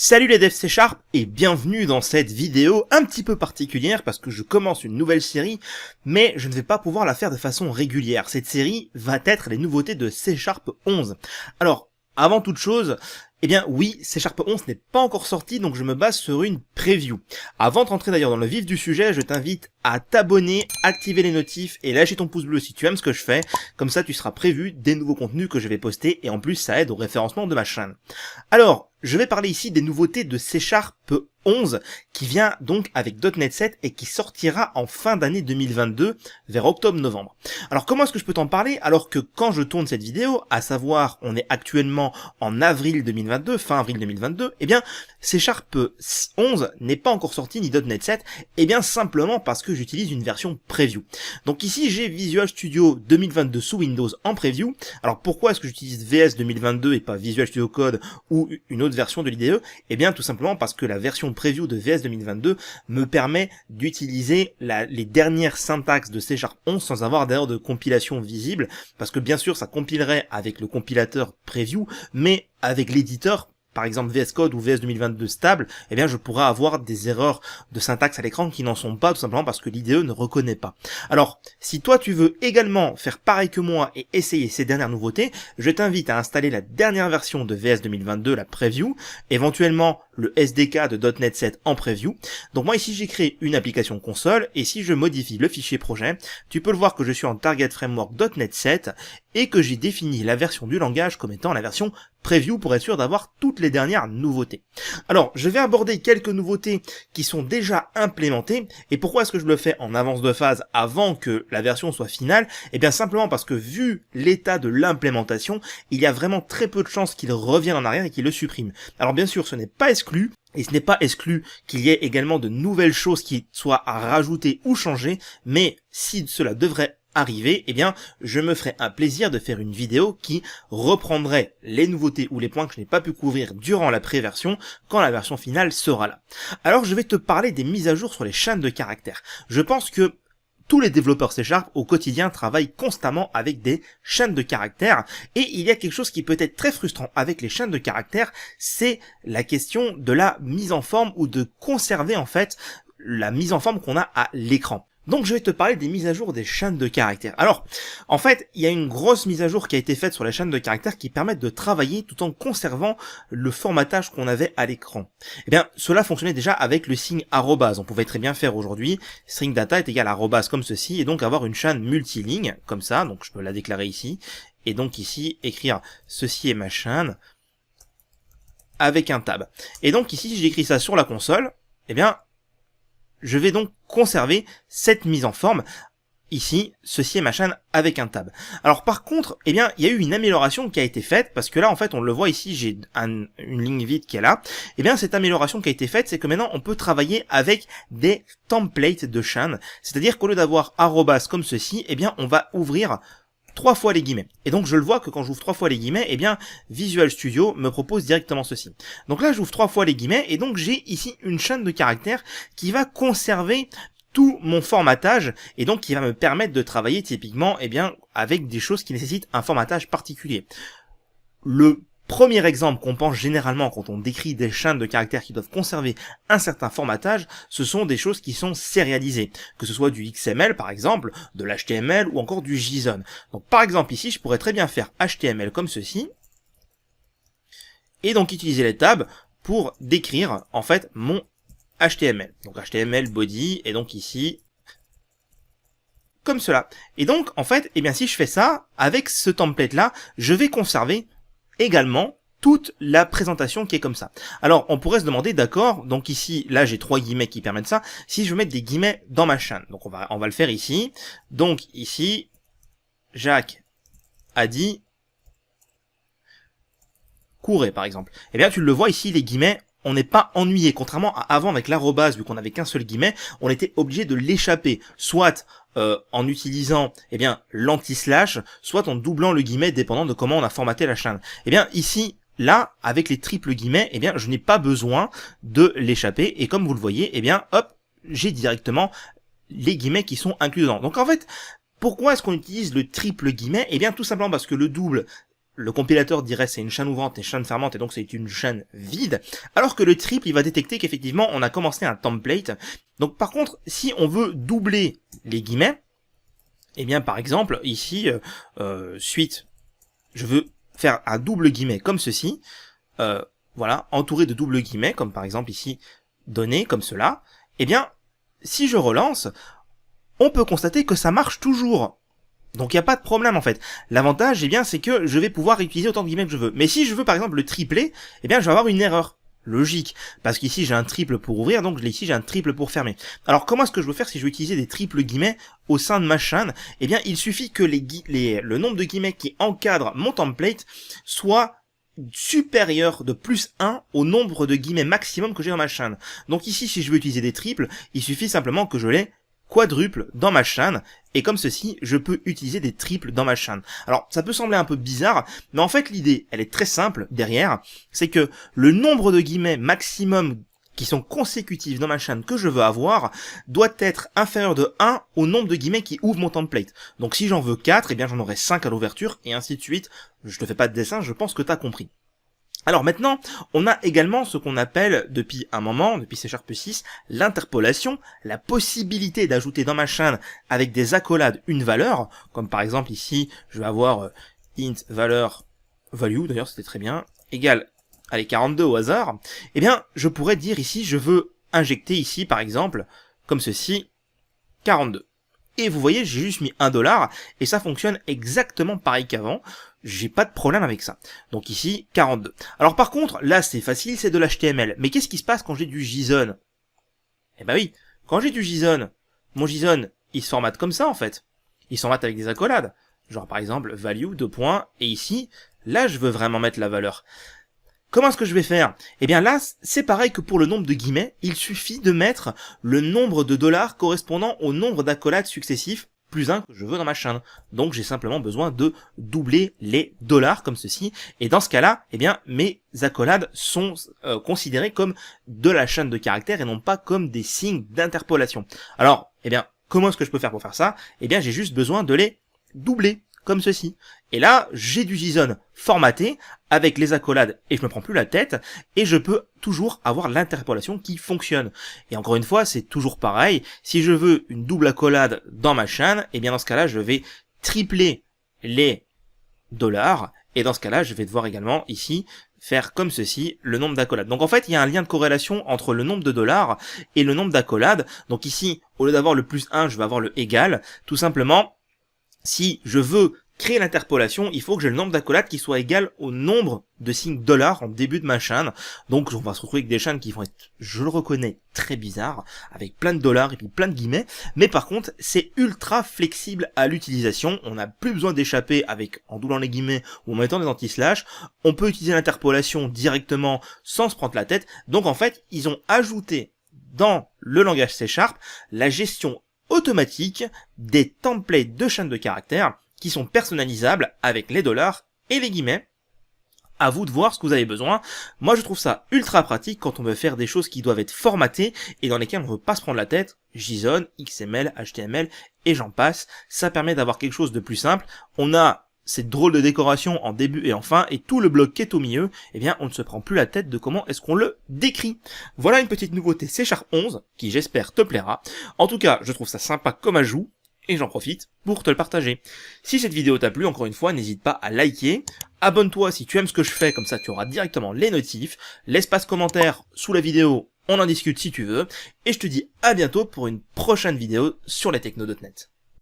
Salut les devs C# et bienvenue dans cette vidéo un petit peu particulière parce que je commence une nouvelle série, mais je ne vais pas pouvoir la faire de façon régulière. Cette série va être les nouveautés de C# 11. Alors, avant toute chose, eh bien oui, C# 11 n'est pas encore sorti, donc je me base sur une preview. Avant de rentrer d'ailleurs dans le vif du sujet, je t'invite à t'abonner, activer les notifs et lâcher ton pouce bleu si tu aimes ce que je fais. Comme ça, tu seras prévu des nouveaux contenus que je vais poster et en plus, ça aide au référencement de ma chaîne. Alors, je vais parler ici des nouveautés de C# 11 qui vient donc avec .NET 7 et qui sortira en fin d'année 2022 vers octobre-novembre. Alors comment est-ce que je peux t'en parler alors que quand je tourne cette vidéo, à savoir on est actuellement en avril 2022, fin avril 2022, eh bien C# 11 n'est pas encore sorti ni .NET 7, eh bien simplement parce que j'utilise une version preview. Donc ici j'ai Visual Studio 2022 sous Windows en preview. Alors pourquoi est-ce que j'utilise VS 2022 et pas Visual Studio Code ou une autre version de l'IDE? Eh bien tout simplement parce que la version preview de VS 2022 me permet d'utiliser les dernières syntaxes de C# 11 sans avoir d'ailleurs de compilation visible, parce que bien sûr ça compilerait avec le compilateur preview, mais avec l'éditeur, par exemple VS Code ou VS 2022 stable, eh bien je pourrais avoir des erreurs de syntaxe à l'écran qui n'en sont pas, tout simplement parce que l'IDE ne reconnaît pas. Alors, si toi tu veux également faire pareil que moi et essayer ces dernières nouveautés, je t'invite à installer la dernière version de VS 2022, la preview, éventuellement le SDK de .NET 7 en preview. Donc moi ici j'ai créé une application console, et si je modifie le fichier projet, tu peux le voir que je suis en Target Framework .NET 7, et que j'ai défini la version du langage comme étant la version preview pour être sûr d'avoir toutes les dernières nouveautés. Alors, je vais aborder quelques nouveautés qui sont déjà implémentées, et pourquoi est-ce que je le fais en avance de phase avant que la version soit finale? Eh bien simplement parce que vu l'état de l'implémentation, il y a vraiment très peu de chances qu'il revienne en arrière et qu'il le supprime. Alors bien sûr, ce n'est pas exclu, et ce n'est pas exclu qu'il y ait également de nouvelles choses qui soient à rajouter ou changer, mais si cela devrait arriver, eh bien, je me ferai un plaisir de faire une vidéo qui reprendrait les nouveautés ou les points que je n'ai pas pu couvrir durant la pré-version quand la version finale sera là. Alors, je vais te parler des mises à jour sur les chaînes de caractères. Je pense que tous les développeurs C# au quotidien travaillent constamment avec des chaînes de caractères, et il y a quelque chose qui peut être très frustrant avec les chaînes de caractères, c'est la question de la mise en forme ou de conserver en fait la mise en forme qu'on a à l'écran. Donc je vais te parler des mises à jour des chaînes de caractères. Alors, en fait, il y a une grosse mise à jour qui a été faite sur les chaînes de caractères qui permettent de travailler tout en conservant le formatage qu'on avait à l'écran. Eh bien, cela fonctionnait déjà avec le signe arrobase. On pouvait très bien faire aujourd'hui, string data est égal à arrobase comme ceci, et donc avoir une chaîne multiligne, comme ça, donc je peux la déclarer ici, et donc ici, écrire ceci est ma chaîne, avec un tab. Et donc ici, si j'écris ça sur la console, eh bien, je vais donc conserver cette mise en forme. Ici, ceci est ma chaîne avec un tab. Alors par contre, eh bien, il y a eu une amélioration qui a été faite, parce que là, en fait, on le voit ici, j'ai une ligne vide qui est là. Eh bien, cette amélioration qui a été faite, c'est que maintenant, on peut travailler avec des templates de chaînes. C'est-à-dire qu'au lieu d'avoir arrobas comme ceci, eh bien, on va ouvrir 3 fois les guillemets. Et donc je le vois que quand j'ouvre 3 fois les guillemets, eh bien Visual Studio me propose directement ceci. Donc là j'ouvre 3 fois les guillemets et donc j'ai ici une chaîne de caractères qui va conserver tout mon formatage et donc qui va me permettre de travailler typiquement eh bien avec des choses qui nécessitent un formatage particulier. Le premier exemple qu'on pense généralement quand on décrit des chaînes de caractères qui doivent conserver un certain formatage, ce sont des choses qui sont sérialisées, que ce soit du XML par exemple, de l'HTML ou encore du JSON. Donc par exemple ici, je pourrais très bien faire HTML comme ceci, et donc utiliser les tabs pour décrire en fait mon HTML. Donc HTML body, et donc ici, comme cela. Et donc en fait, eh bien si je fais ça, avec ce template là, je vais conserver également toute la présentation qui est comme ça. Alors on pourrait se demander, d'accord, donc ici là j'ai 3 guillemets qui permettent ça, si je veux mettre des guillemets dans ma chaîne, donc on va le faire ici. Donc ici Jacques a dit courez par exemple. Eh bien tu le vois ici, les guillemets, on n'est pas ennuyé, contrairement à avant avec l'arrobase, vu qu'on avait qu'un seul guillemet, on était obligé de l'échapper, soit en utilisant eh bien l'anti-slash, soit en doublant le guillemet dépendant de comment on a formaté la chaîne. Eh bien ici, là, avec les triples guillemets, eh bien je n'ai pas besoin de l'échapper, et comme vous le voyez, eh bien hop, j'ai directement les guillemets qui sont inclus dedans. Donc en fait, pourquoi est-ce qu'on utilise le triple guillemet? Eh bien tout simplement parce que le double le compilateur dirait c'est une chaîne ouvrante et chaîne fermante et donc c'est une chaîne vide, alors que le triple il va détecter qu'effectivement on a commencé un template. Donc par contre si on veut doubler les guillemets, eh bien par exemple ici suite, je veux faire un double guillemet comme ceci, voilà, entouré de double guillemets comme par exemple ici données comme cela, eh bien si je relance, on peut constater que ça marche toujours. Donc il n'y a pas de problème en fait. L'avantage, eh bien, c'est que je vais pouvoir utiliser autant de guillemets que je veux. Mais si je veux par exemple le tripler, eh bien je vais avoir une erreur. Logique. Parce qu'ici j'ai un triple pour ouvrir, donc ici j'ai un triple pour fermer. Alors comment est-ce que je veux faire si je veux utiliser des triples guillemets au sein de ma chaîne? Eh bien il suffit que le nombre de guillemets qui encadrent mon template soit supérieur de plus 1 au nombre de guillemets maximum que j'ai dans ma chaîne. Donc ici si je veux utiliser des triples, il suffit simplement que je les quadruple dans ma chaîne, et comme ceci, je peux utiliser des triples dans ma chaîne. Alors, ça peut sembler un peu bizarre, mais en fait, l'idée, elle est très simple derrière, c'est que le nombre de guillemets maximum qui sont consécutifs dans ma chaîne que je veux avoir, doit être inférieur de 1 au nombre de guillemets qui ouvrent mon template. Donc si j'en veux 4, eh bien j'en aurai 5 à l'ouverture, et ainsi de suite. Je te fais pas de dessin, je pense que tu as compris. Alors maintenant, on a également ce qu'on appelle depuis un moment, depuis C# 6, l'interpolation, la possibilité d'ajouter dans ma chaîne avec des accolades une valeur, comme par exemple ici, je vais avoir int valeur value, d'ailleurs c'était très bien, égale, allez 42 au hasard, eh bien je pourrais dire ici, je veux injecter ici par exemple, comme ceci, 42. Et vous voyez, j'ai juste mis $, et ça fonctionne exactement pareil qu'avant. J'ai pas de problème avec ça. Donc ici, 42. Alors par contre, là c'est facile, c'est de l'HTML. Mais qu'est-ce qui se passe quand j'ai du JSON? Eh ben oui, quand j'ai du JSON, mon JSON, il se formate comme ça en fait. Il se formate avec des accolades. Genre par exemple, value, 2 points, et ici, là je veux vraiment mettre la valeur. Comment est-ce que je vais faire? Eh bien là, c'est pareil que pour le nombre de guillemets, il suffit de mettre le nombre de $ correspondant au nombre d'accolades successifs, plus 1 que je veux dans ma chaîne. Donc j'ai simplement besoin de doubler les $ comme ceci, et dans ce cas-là, eh bien mes accolades sont considérées comme de la chaîne de caractères et non pas comme des signes d'interpolation. Alors, eh bien, comment est-ce que je peux faire pour faire ça? Eh bien j'ai juste besoin de les doubler. Comme ceci. Et là, j'ai du JSON formaté avec les accolades et je me prends plus la tête et je peux toujours avoir l'interpolation qui fonctionne. Et encore une fois, c'est toujours pareil. Si je veux une double accolade dans ma chaîne, et bien dans ce cas-là, je vais tripler les $ et dans ce cas-là, je vais devoir également ici faire comme ceci le nombre d'accolades. Donc en fait, il y a un lien de corrélation entre le nombre de $ et le nombre d'accolades. Donc ici, au lieu d'avoir le plus 1, je vais avoir le égal. Tout simplement, si je veux créer l'interpolation, il faut que j'ai le nombre d'accolades qui soit égal au nombre de signes $ en début de ma chaîne. Donc on va se retrouver avec des chaînes qui vont être, je le reconnais, très bizarres, avec plein de $ et puis plein de guillemets. Mais par contre, c'est ultra flexible à l'utilisation. On n'a plus besoin d'échapper en doublant les guillemets ou en mettant des anti-slash. On peut utiliser l'interpolation directement sans se prendre la tête. Donc en fait, ils ont ajouté dans le langage C# la gestion automatique des templates de chaînes de caractères qui sont personnalisables avec les $ et les guillemets. À vous de voir ce que vous avez besoin. Moi je trouve ça ultra pratique quand on veut faire des choses qui doivent être formatées et dans lesquelles on ne veut pas se prendre la tête. JSON, XML, HTML et j'en passe. Ça permet d'avoir quelque chose de plus simple. On a cette drôle de décoration en début et en fin, et tout le bloc qui est au milieu, eh bien, on ne se prend plus la tête de comment est-ce qu'on le décrit. Voilà une petite nouveauté C# 11, qui j'espère te plaira. En tout cas, je trouve ça sympa comme ajout, et j'en profite pour te le partager. Si cette vidéo t'a plu, encore une fois, n'hésite pas à liker, abonne-toi si tu aimes ce que je fais, comme ça tu auras directement les notifs, l'espace commentaire sous la vidéo, on en discute si tu veux, et je te dis à bientôt pour une prochaine vidéo sur les technos.net.